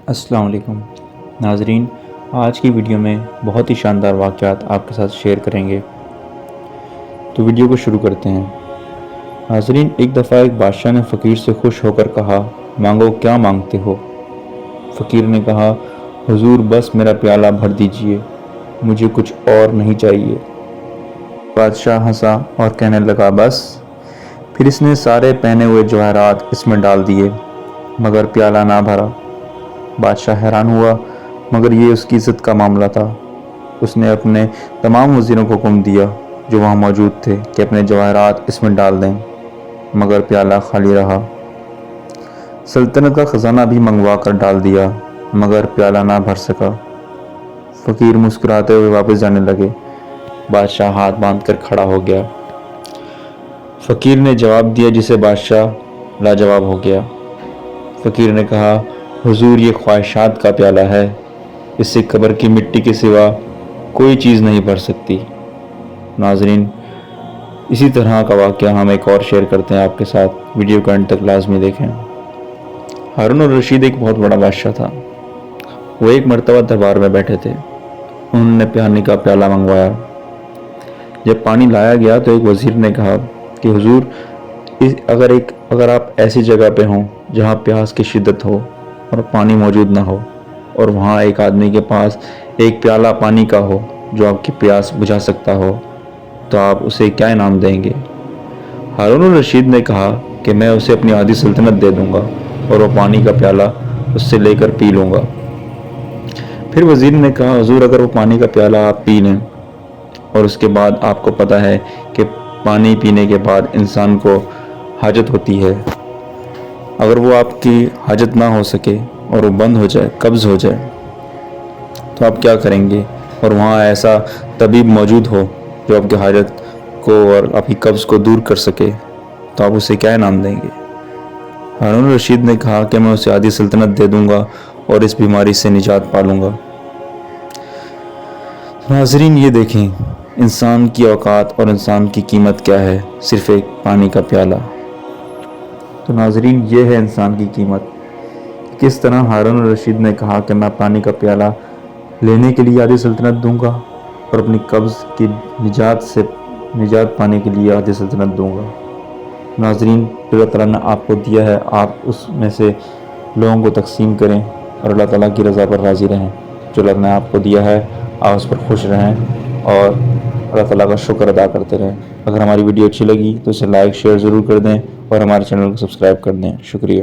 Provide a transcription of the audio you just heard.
السلام علیکم ناظرین، آج کی ویڈیو میں بہت ہی شاندار واقعات آپ کے ساتھ شیئر کریں گے، تو ویڈیو کو شروع کرتے ہیں۔ ناظرین، ایک دفعہ ایک بادشاہ نے فقیر سے خوش ہو کر کہا، مانگو کیا مانگتے ہو؟ فقیر نے کہا، حضور بس میرا پیالہ بھر دیجئے، مجھے کچھ اور نہیں چاہیے۔ بادشاہ ہنسا اور کہنے لگا، بس؟ پھر اس نے سارے پہنے ہوئے جواہرات اس میں ڈال دیے، مگر پیالہ نہ بھرا۔ بادشاہ حیران ہوا، مگر یہ اس کی عزت کا معاملہ تھا۔ اس نے اپنے تمام وزیروں کو حکم دیا جو وہاں موجود تھے کہ اپنے جواہرات اس میں ڈال دیں، مگر پیالہ خالی رہا۔ سلطنت کا خزانہ بھی منگوا کر ڈال دیا، مگر پیالہ نہ بھر سکا۔ فقیر مسکراتے ہوئے واپس جانے لگے۔ بادشاہ ہاتھ باندھ کر کھڑا ہو گیا۔ فقیر نے جواب دیا جسے بادشاہ لاجواب ہو گیا۔ فقیر نے کہا، حضور یہ خواہشات کا پیالہ ہے، اس سے قبر کی مٹی کے سوا کوئی چیز نہیں بھر سکتی۔ ناظرین، اسی طرح کا واقعہ ہم ایک اور شیئر کرتے ہیں آپ کے ساتھ، ویڈیو کو اینڈ تک لازمی دیکھیں۔ ہارون الرشید ایک بہت بڑا بادشاہ تھا۔ وہ ایک مرتبہ دربار میں بیٹھے تھے۔ انہوں نے پانی کا پیالہ منگوایا۔ جب پانی لایا گیا تو ایک وزیر نے کہا کہ حضور، اگر آپ ایسی جگہ پہ ہوں جہاں پیاس کی شدت ہو اور پانی موجود نہ ہو، اور وہاں ایک آدمی کے پاس ایک پیالہ پانی کا ہو جو آپ کی پیاس بجھا سکتا ہو، تو آپ اسے کیا انعام دیں گے؟ ہارون الرشید نے کہا کہ میں اسے اپنی آدھی سلطنت دے دوں گا اور وہ پانی کا پیالہ اس سے لے کر پی لوں گا۔ پھر وزیر نے کہا، حضور اگر وہ پانی کا پیالہ آپ پی لیں اور اس کے بعد آپ کو پتہ ہے کہ پانی پینے کے بعد انسان کو حاجت ہوتی ہے، اگر وہ آپ کی حاجت نہ ہو سکے اور وہ بند ہو جائے، قبض ہو جائے، تو آپ کیا کریں گے؟ اور وہاں ایسا طبیب موجود ہو جو آپ کی حاجت کو اور آپ کی قبض کو دور کر سکے، تو آپ اسے کیا انعام دیں گے؟ ہارون الرشید نے کہا کہ میں اسے آدھی سلطنت دے دوں گا اور اس بیماری سے نجات پا لوں گا۔ ناظرین، یہ دیکھیں انسان کی اوقات اور انسان کی قیمت کیا ہے، صرف ایک پانی کا پیالہ۔ تو ناظرین، یہ ہے انسان کی قیمت۔ کس طرح ہارون الرشید نے کہا کہ میں پانی کا پیالہ لینے کے لیے آدھی سلطنت دوں گا اور اپنی قبض کی نجات پانے کے لیے آدھی سلطنت دوں گا۔ ناظرین، اللہ تعالیٰ نے آپ کو دیا ہے، آپ اس میں سے لوگوں کو تقسیم کریں اور اللہ تعالیٰ کی رضا پر راضی رہیں۔ جو اللہ نے آپ کو دیا ہے آپ اس پر خوش رہیں اور اللہ تعالیٰ کا شکر ادا کرتے رہیں۔ اگر ہماری ویڈیو اچھی لگی تو اسے لائک شیئر ضرور کر دیں اور ہمارے چینل کو سبسکرائب کر دیں۔ شکریہ۔